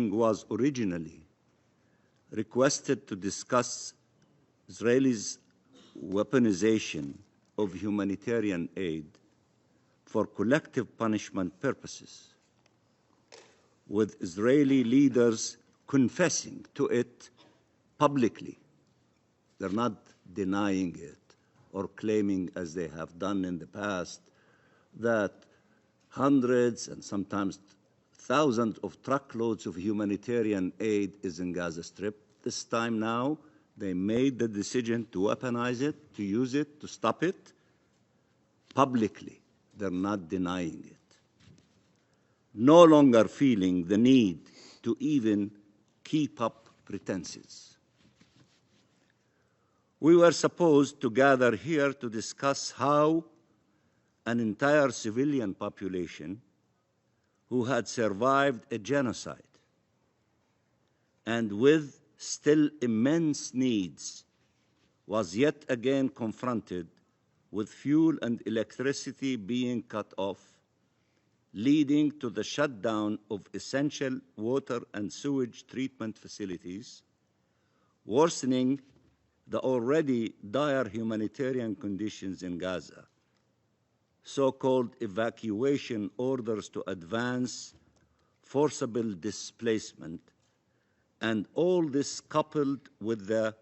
was originally requested to discuss Israel's weaponization of humanitarian aid for collective punishment purposes, with Israeli leaders confessing to it publicly. They're not denying it or claiming, as they have done in the past, that hundreds and sometimes thousands of truckloads of humanitarian aid is in Gaza Strip. This time now, they made the decision to weaponize it, to use it, to stop it publicly. They're not denying it. No longer feeling the need to even keep up pretenses. We were supposed to gather here to discuss how an entire civilian population who had survived a genocide and with still immense needs was yet again confronted with fuel and electricity being cut off, leading to the shutdown of essential water and sewage treatment facilities, worsening the already dire humanitarian conditions in Gaza, so-called evacuation orders to advance, forcible displacement, and all this coupled with the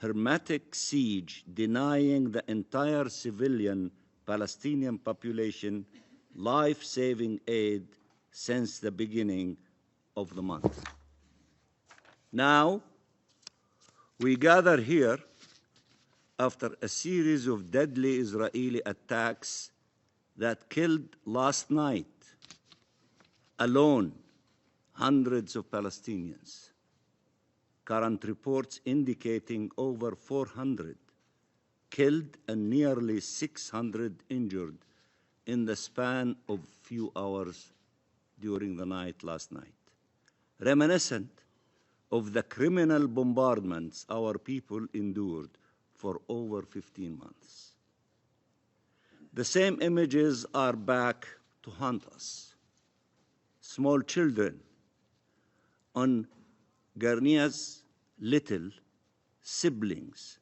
hermetic siege denying the entire civilian Palestinian population life-saving aid since the beginning of the month. Now, we gather here after a series of deadly Israeli attacks that killed last night alone hundreds of Palestinians. Current reports indicating over 400 killed and nearly 600 injured in the span of few hours during the night last night, reminiscent of the criminal bombardments our people endured for over 15 months. The same images are back to haunt us. Small children on Garnia's little siblings,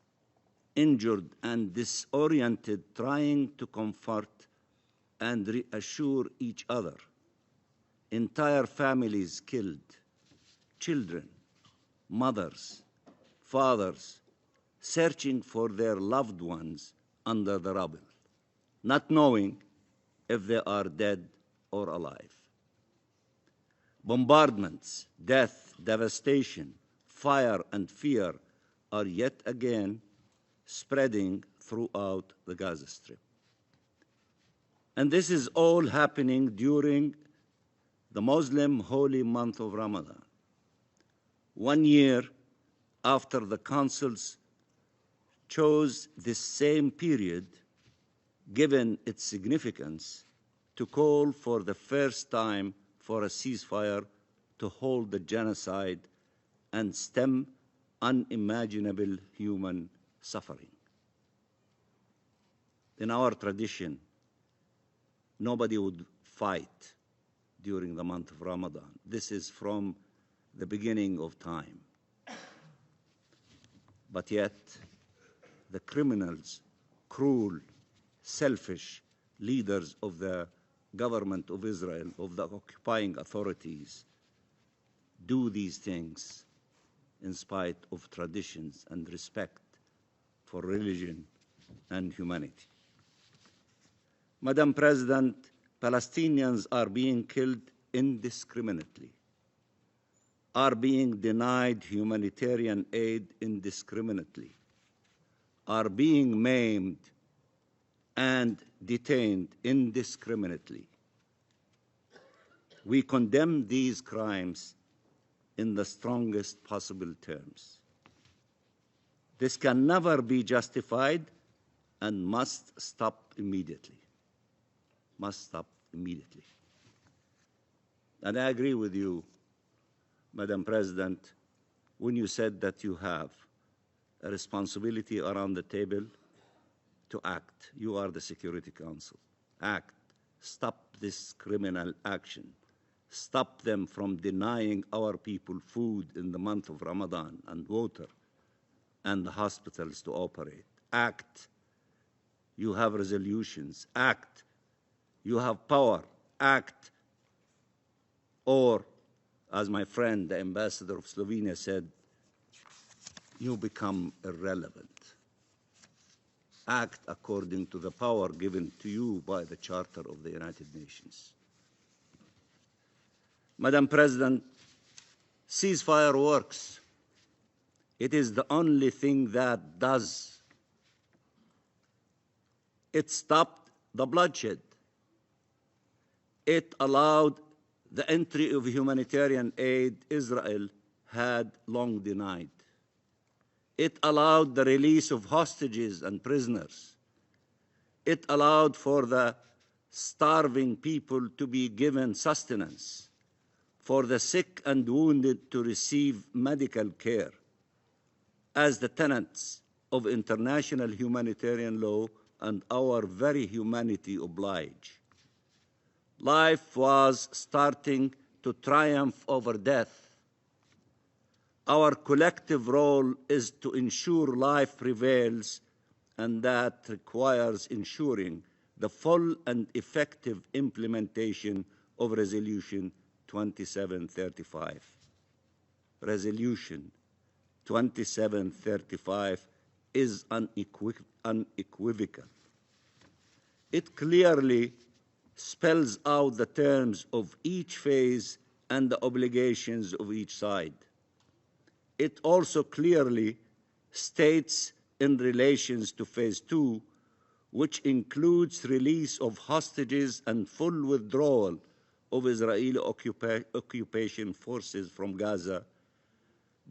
injured and disoriented, trying to comfort and reassure each other. Entire families killed, children, mothers, fathers, searching for their loved ones under the rubble, not knowing if they are dead or alive. Bombardments, death, devastation, fire, and fear are yet again spreading throughout the Gaza Strip. And this is all happening during the Muslim holy month of Ramadan, 1 year after the councils chose this same period, given its significance, to call for the first time for a ceasefire to hold the genocide and stem unimaginable human suffering. In our tradition, nobody would fight during the month of Ramadan. This is from the beginning of time. But yet, the criminals, cruel, selfish leaders of the government of Israel, of the occupying authorities, do these things in spite of traditions and respect for religion and humanity. Madam President, Palestinians are being killed indiscriminately, are being denied humanitarian aid indiscriminately, are being maimed and detained indiscriminately. We condemn these crimes in the strongest possible terms. This can never be justified and must stop immediately. Must stop immediately. And I agree with you, Madam President, when you said that you have a responsibility around the table to act. You are the Security Council. Act. Stop this criminal action stop them from denying our people food in the month of Ramadan and water and the hospitals to operate. Act. You have resolutions. Act. You have power. Act. Or, as my friend, the ambassador of Slovenia said, you become irrelevant. Act according to the power given to you by the Charter of the United Nations. Madam President, ceasefire works. It is the only thing that does. It stopped the bloodshed. It allowed the entry of humanitarian aid Israel had long denied. It allowed the release of hostages and prisoners. It allowed for the starving people to be given sustenance, for the sick and wounded to receive medical care, as the tenets of international humanitarian law and our very humanity oblige. Life was starting to triumph over death. Our collective role is to ensure life prevails, and that requires ensuring the full and effective implementation of Resolution 2735. Resolution 2735 is unequivocal. It clearly spells out the terms of each phase and the obligations of each side. It also clearly states in relations to Phase 2, which includes release of hostages and full withdrawal of Israeli occupation forces from Gaza,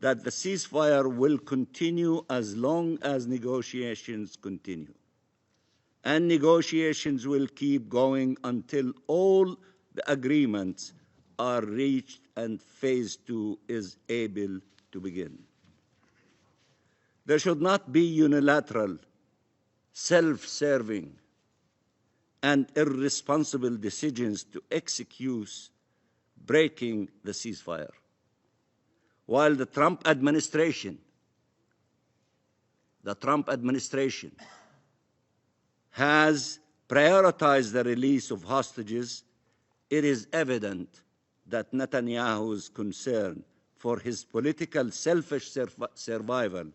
that the ceasefire will continue as long as negotiations continue. And negotiations will keep going until all the agreements are reached and Phase 2 is able to begin. There should not be unilateral, self-serving, and irresponsible decisions to execute breaking the ceasefire. While the Trump administration has prioritized the release of hostages, it is evident that Netanyahu's concern for his political selfish survival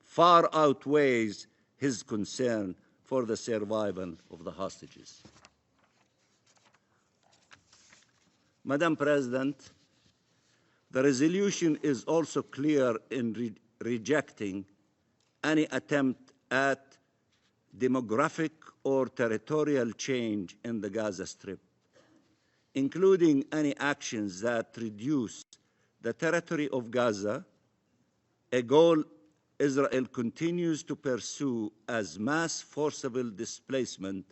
far outweighs his concern for the survival of the hostages. Madam President, the resolution is also clear in rejecting any attempt at demographic or territorial change in the Gaza Strip, including any actions that reduce the territory of Gaza, a goal Israel continues to pursue as mass forcible displacement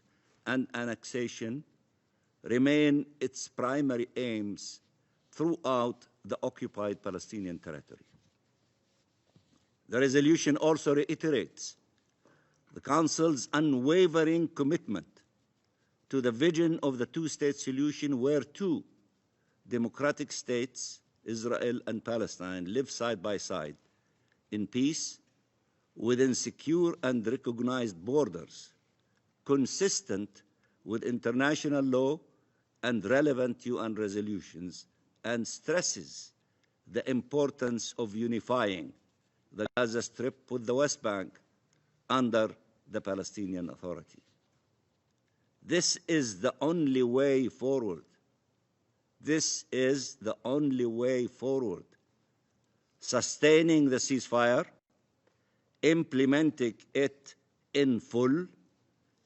and annexation remain its primary aims throughout the occupied Palestinian territory. The resolution also reiterates the Council's unwavering commitment to the vision of the two-state solution where two democratic states, Israel and Palestine, live side by side in peace within secure and recognized borders, consistent with international law and relevant UN resolutions, and stresses the importance of unifying the Gaza Strip with the West Bank under the Palestinian Authority. This is the only way forward. This is the only way forward. Sustaining the ceasefire, implementing it in full,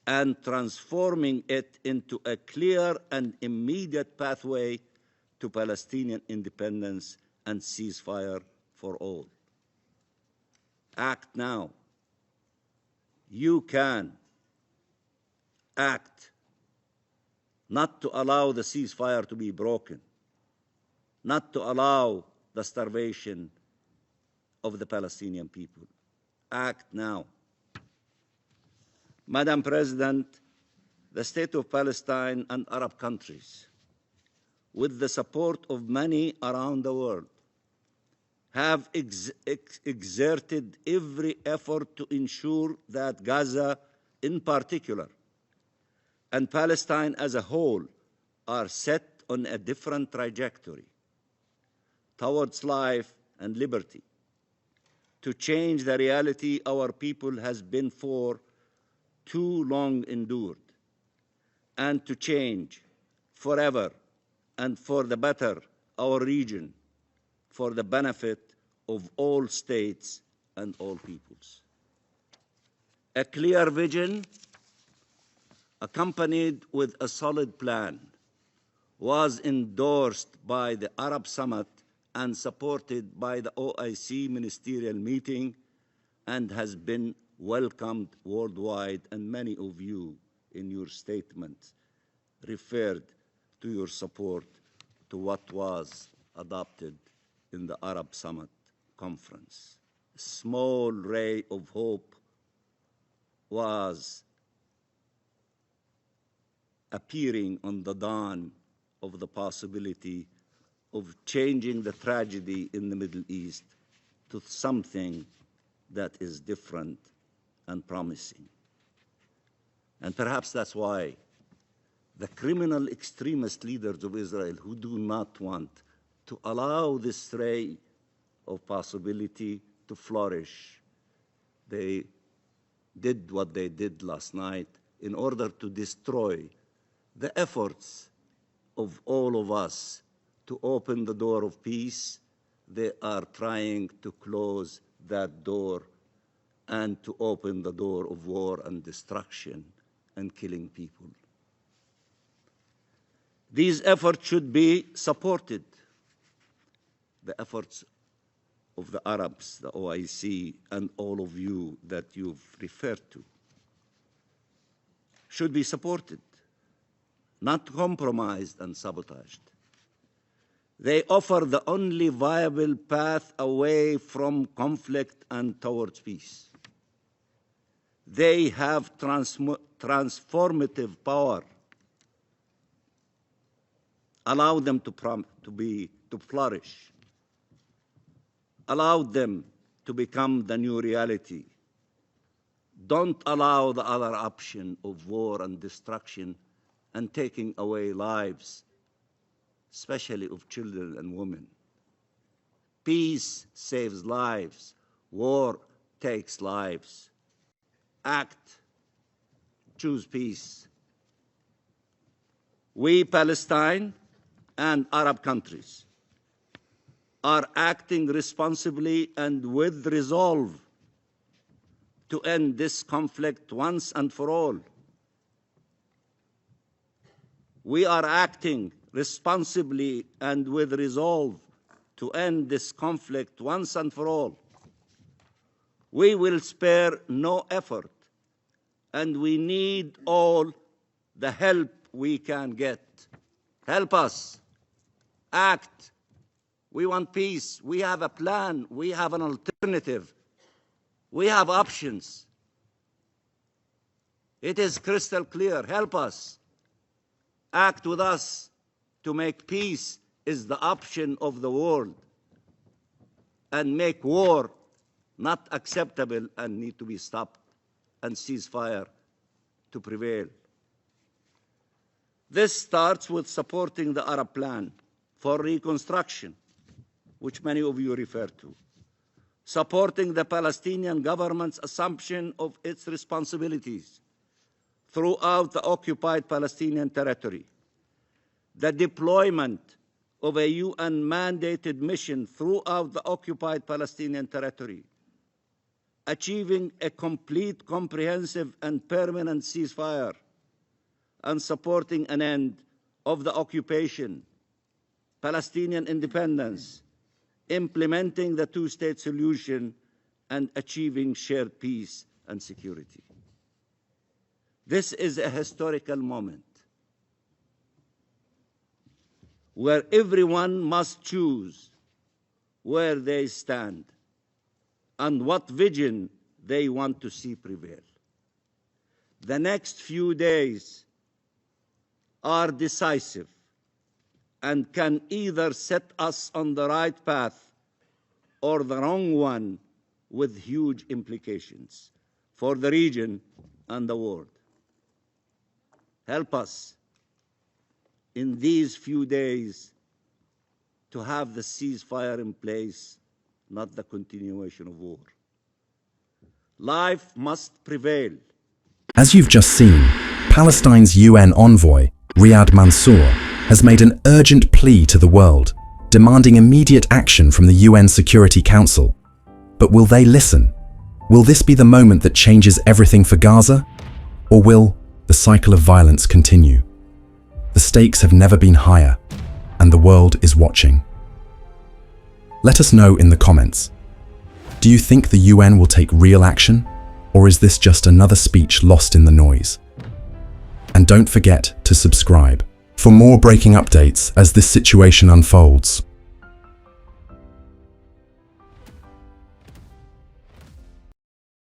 and transforming it into a clear and immediate pathway to Palestinian independence and ceasefire for all. Act now. You can act not to allow the ceasefire to be broken, not to allow the starvation of the Palestinian people. Act now. Madam President, the State of Palestine and Arab countries with the support of many around the world, have exerted every effort to ensure that Gaza in particular and Palestine as a whole are set on a different trajectory towards life and liberty, to change the reality our people has been for too long endured, and to change forever and for the better our region, for the benefit of all states and all peoples. A clear vision accompanied with a solid plan was endorsed by the Arab Summit and supported by the OIC ministerial meeting and has been welcomed worldwide, and many of you in your statement referred to your support to what was adopted in the Arab Summit conference. A small ray of hope was appearing on the dawn of the possibility of changing the tragedy in the Middle East to something that is different and promising. And perhaps that's why the criminal extremist leaders of Israel who do not want to allow this ray of possibility to flourish, they did what they did last night in order to destroy the efforts of all of us to open the door of peace. They are trying to close that door and to open the door of war and destruction and killing people. These efforts should be supported. The efforts of the Arabs, the OIC, and all of you that you've referred to should be supported, not compromised and sabotaged. They offer the only viable path away from conflict and towards peace. They have transformative power. Allow them to flourish. Allow them to become the new reality. Don't allow the other option of war and destruction and taking away lives, especially of children and women. Peace saves lives. War takes lives. Act. Choose peace. We, Palestine and Arab countries, are acting responsibly and with resolve to end this conflict once and for all. We are acting responsibly and with resolve to end this conflict once and for all. We will spare no effort, and we need all the help we can get. Help us. Act. We want peace. We have a plan. We have an alternative. We have options. It is crystal clear. Help us. Act with us to make peace is the option of the world, and make war not acceptable and need to be stopped, and ceasefire to prevail. This starts with supporting the Arab plan for reconstruction, which many of you refer to, supporting the Palestinian government's assumption of its responsibilities throughout the occupied Palestinian territory, the deployment of a UN-mandated mission throughout the occupied Palestinian territory, achieving a complete, comprehensive, and permanent ceasefire, and supporting an end of the occupation, Palestinian independence, implementing the two-state solution, and achieving shared peace and security. This is a historical moment where everyone must choose where they stand and what vision they want to see prevail. The next few days are decisive and can either set us on the right path or the wrong one, with huge implications for the region and the world. Help us in these few days to have the ceasefire in place, not the continuation of war. Life must prevail. As you've just seen, Palestine's UN envoy, Riyad Mansour, has made an urgent plea to the world, demanding immediate action from the UN Security Council. But will they listen? Will this be the moment that changes everything for Gaza? Or will the cycle of violence continue? The stakes have never been higher, and the world is watching. Let us know in the comments. Do you think the UN will take real action, or is this just another speech lost in the noise? And don't forget to subscribe for more breaking updates as this situation unfolds.